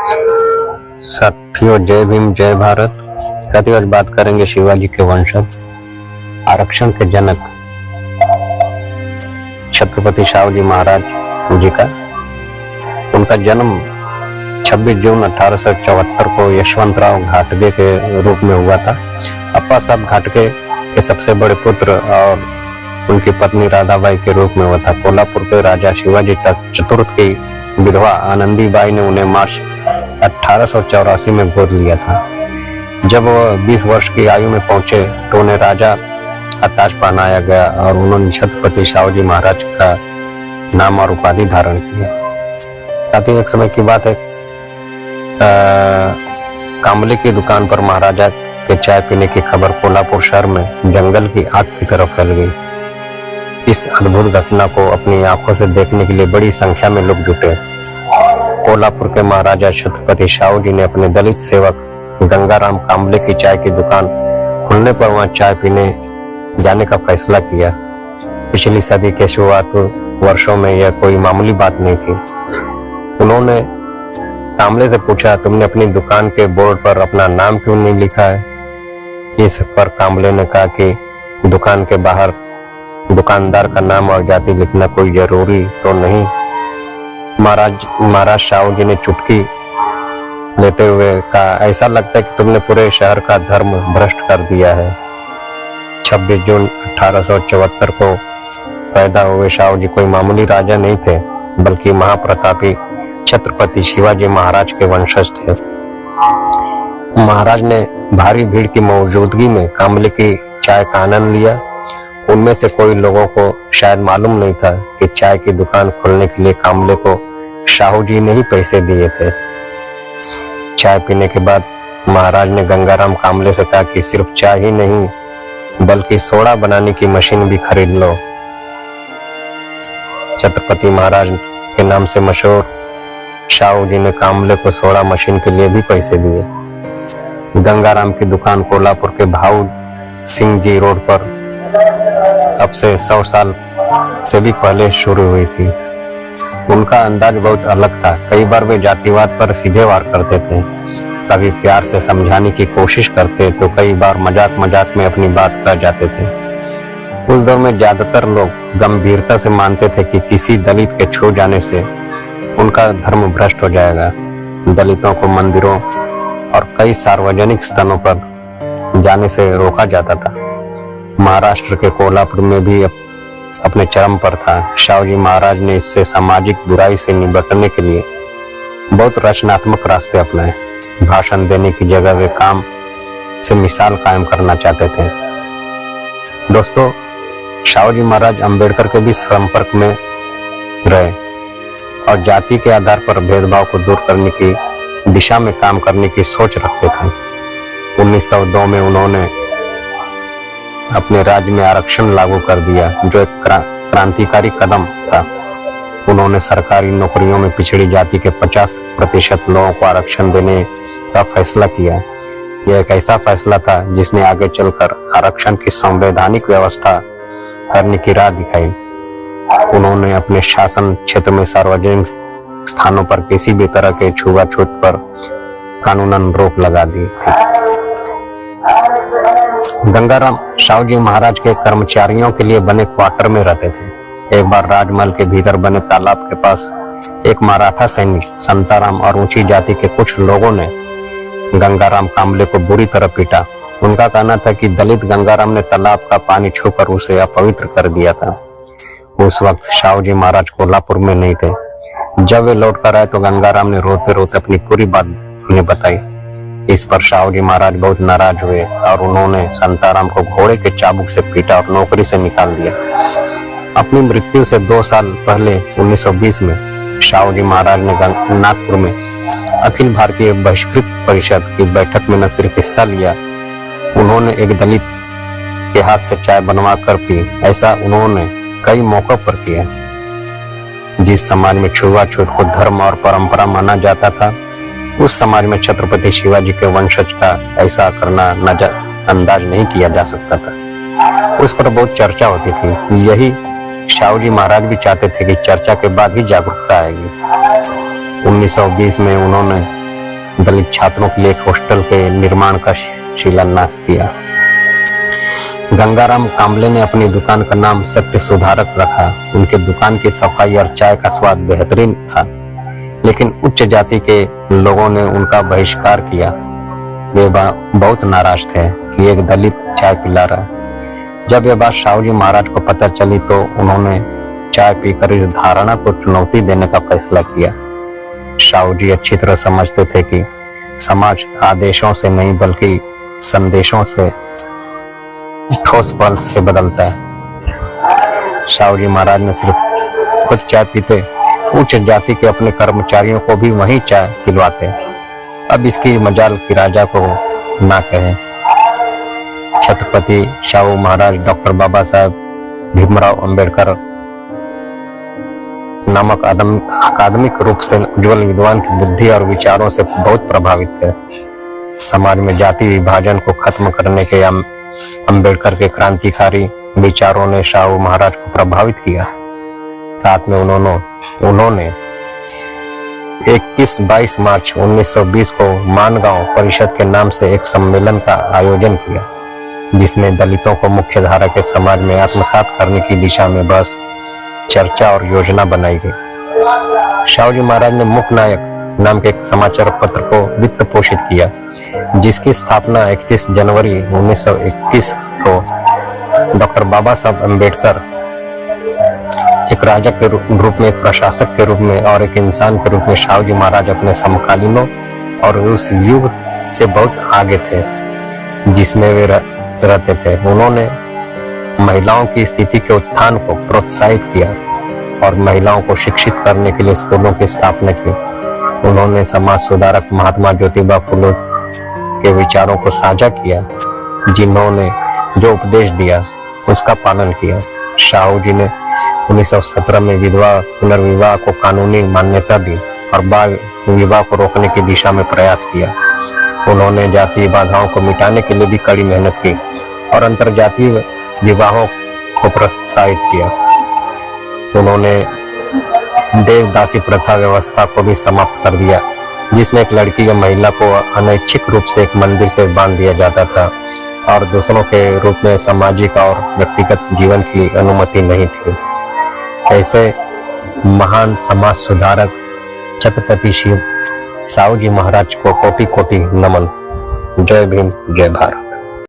साथियों, जय भीम जय भारत। साथियों, आज बात करेंगे शिवाजी के वंशज, आरक्षण के जनक छत्रपति शिवाजी महाराज जी का। उनका जन्म 26 जून 1874 को यशवंतराव घाटगे के रूप में हुआ था। अप्पा साहब घाटगे के सबसे बड़े पुत्र और उनकी पत्नी राधाबाई के रूप में हुआ था। कोल्हापुर के राजा शिवाजी चतुर्थ की विधवा आनंदीबाई ने उन्हें मार्च 1884 में गोद लिया था। जब वह 20 वर्ष की आयु में पहुंचे तो उन्हें राजा का ताज पहनाया गया और उन्होंने छत्रपति शिवाजी महाराज का नाम और उपाधि धारण किया। साथ ही एक समय की बात है, कामले की दुकान पर महाराजा के चाय पीने की खबर कोल्हापुर शहर में जंगल की आग की तरह फैल गई। इस अद्भुत घटना को अपनी आंखों से देखने के लिए बड़ी संख्या में लोग जुटे। कोल्हापुर के महाराजा छत्रपति शिवाजी ने अपने दलित सेवक गंगाराम कामले की चाय की दुकान खुलने पर वहां चाय पीने जाने का फैसला किया। पिछली सदी के शुरुआत वर्षों में यह कोई मामूली बात नहीं थी। उन्होंने कामले से पूछा, तुमने अपनी दुकान के बोर्ड पर अपना नाम क्यों नहीं लिखा है? इस पर कामले ने कहा कि दुकान के बाहर दुकानदार का नाम और जाति लिखना कोई जरूरी तो नहीं। महाराज शिवाजी ने चुटकी लेते हुए कहा, ऐसा लगता है कि तुमने पूरे शहर का धर्म भ्रष्ट कर दिया है। 26 जून 1874 को पैदा हुए शिवाजी कोई मामूली राजा नहीं थे, बल्कि महाप्रतापी छत्रपति शिवाजी महाराज के वंशज थे। महाराज ने भारी भीड़ की मौजूदगी में कामले की चाय का आनंद लिया। उनमें से कोई लोगों को शायद मालूम नहीं था कि चाय की दुकान खोलने के लिए कामले को शिवाजी ने ही पैसे दिए थे। चाय पीने के बाद महाराज ने गंगाराम कामले से कहा कि सिर्फ चाय ही नहीं बल्कि सोडा बनाने की मशीन भी खरीद लो। छत्रपति महाराज के नाम से मशहूर शिवाजी ने कामले को सोडा मशीन के लिए भी पैसे दिए। गंगाराम की दुकान कोल्हापुर के भाऊ सिंह जी रोड पर अब से 100 साल से भी पहले शुरू हुई थी। उनका अंदाज बहुत अलग था। कई बार वे जातिवाद पर सीधे वार करते थे, कभी प्यार से समझाने की कोशिश करते तो कई बार मजाक मजाक में अपनी बात कह जाते थे। उस दौर में ज्यादातर लोग गंभीरता से मानते थे कि किसी दलित के छू जाने से उनका धर्म भ्रष्ट हो जाएगा। दलितों को मंदिरों और कई सार्वजनिक स्थानों पर जाने से रोका जाता था। महाराष्ट्र के कोल्हापुर में भी अपने चरम पर था। शिवाजी महाराज ने इससे सामाजिक बुराई से निपटने के लिए बहुत रचनात्मक रास्ते अपनाए। भाषण देने की जगह वे काम से मिसाल कायम करना चाहते थे। दोस्तों, शिवाजी महाराज अंबेडकर के भी संपर्क में रहे और जाति के आधार पर भेदभाव को दूर करने की दिशा में काम करने की सोच रखते थे। 1902 में उन्होंने अपने राज्य में आरक्षण लागू कर दिया, जो एक क्रांतिकारी कदम था। उन्होंने सरकारी नौकरियों में पिछड़ी जाति के 50% लोगों को आरक्षण देने का फैसला किया। यह एक ऐसा फैसला था जिसने आगे चलकर आरक्षण की संवैधानिक व्यवस्था करने की राह दिखाई। उन्होंने अपने शासन क्षेत्र में सार्वजनिक स्थानों पर किसी भी तरह के छुआछूत पर कानूनन रोक लगा दी थी। गंगाराम शिवाजी महाराज के कर्मचारियों के लिए बने क्वार्टर में रहते थे। एक बार राजमहल के भीतर बने तालाब के पास एक मराठा सैनिक संताराम और ऊंची जाति के कुछ लोगों ने गंगाराम कामले को बुरी तरह पीटा। उनका कहना था कि दलित गंगाराम ने तालाब का पानी छूकर उसे अपवित्र कर दिया था। उस वक्त शिवाजी महाराज कोल्हापुर में नहीं थे। जब वे लौट कर आए तो गंगाराम ने रोते रोते अपनी पूरी बात उन्हें बताई। इस पर शिवाजी महाराज बहुत नाराज हुए और उन्होंने संताराम को घोड़े के चाबुक से पीटा और नौकरी से निकाल दिया। अपनी मृत्यु से 2 साल पहले 1920 में शिवाजी महाराज ने नागपुर में अखिल भारतीय बहिष्कृत परिषद की बैठक में न सिर्फ हिस्सा लिया, उन्होंने एक दलित के हाथ से चाय बनवा कर पी। ऐसा उन्होंने कई मौकों पर किया। जिस समाज में छुआछूत को धर्म और परंपरा माना जाता था, उस समाज में छत्रपति शिवाजी के वंशज का ऐसा करना नजरअंदाज नहीं किया जा सकता था। उस पर बहुत चर्चा होती थी। यही शिवाजी महाराज भी चाहते थे कि चर्चा के बाद ही जागरूकता आएगी। 1920 में उन्होंने दलित छात्रों के लिए एक हॉस्टल के निर्माण का शिलान्यास किया। गंगाराम काम्बले ने अपनी दुकान का नाम सत्य सुधारक रखा। उनके दुकान की सफाई और चाय का स्वाद बेहतरीन था, लेकिन उच्च जाति के लोगों ने उनका बहिष्कार किया। वे बहुत नाराज थे कि एक दलित चाय पिला रहा है। जब यह बात शाहू जी महाराज को पता चली तो उन्होंने चाय पीकर इस धारणा को चुनौती देने का फैसला किया। शाहू जी अच्छी तरह समझते थे कि समाज आदेशों से नहीं बल्कि संदेशों से, ठोस पल से बदलता है। शाहू जी महाराज ने सिर्फ खुद चाय पीते, उच्च जाति के अपने कर्मचारियों को भी वही चाय पिलवाते। अब इसकी मजाल की राजा को ना कहें। छत्रपति शाहू महाराज डॉक्टर बाबा साहेब भीमराव अंबेडकर नामक अकादमिक रूप से उज्जवल विद्वान की बुद्धि और विचारों से बहुत प्रभावित थे। समाज में जाति विभाजन को खत्म करने के अंबेडकर के क्रांतिकारी विचारों ने शाहू महाराज को प्रभावित किया। साथ में उन्होंने 21-22 मार्च 1920 को मानगांव परिषद के नाम से एक सम्मेलन का आयोजन किया, जिसमें दलितों को मुख्य धारा के समाज में आत्मसात करने की दिशा में बस चर्चा और योजना बनाई गई। शाहू जी महाराज ने मुख नायक नाम के एक समाचार पत्र को वित्त पोषित किया, जिसकी स्थापना 31 जनवरी 1921 को डॉक्टर बाबा साहब अम्बेडकर एक राजा के रूप में, एक प्रशासक के रूप में और एक इंसान के रूप में शाहू जी महाराज अपने समकालीनों और उस युग से बहुत आगे थे जिसमें वे रहते थे। उन्होंने महिलाओं की स्थिति के उत्थान को प्रोत्साहित किया और महिलाओं को शिक्षित करने के लिए स्कूलों की स्थापना की। उन्होंने समाज सुधारक महात्मा ज्योतिबा फुले के विचारों को साझा किया, जिन्होंने जो उपदेश दिया उसका पालन किया। शाहू जी ने 1917 में विधवा पुनर्विवाह को कानूनी मान्यता दी और बाल विवाह को रोकने की दिशा में प्रयास किया। उन्होंने जातीय बाधाओं को मिटाने के लिए भी कड़ी मेहनत की और अंतरजातीय विवाहों को प्रोत्साहित किया। उन्होंने देवदासी प्रथा व्यवस्था को भी समाप्त कर दिया, जिसमें एक लड़की या महिला को अनैच्छिक रूप से एक मंदिर से बांध दिया जाता था और दूसरों के रूप में सामाजिक और व्यक्तिगत जीवन की अनुमति नहीं थी। ऐसे महान समाज सुधारक छत्रपति शाहू जी महाराज को कोटि कोटि नमन। जय भीम, जय भारत।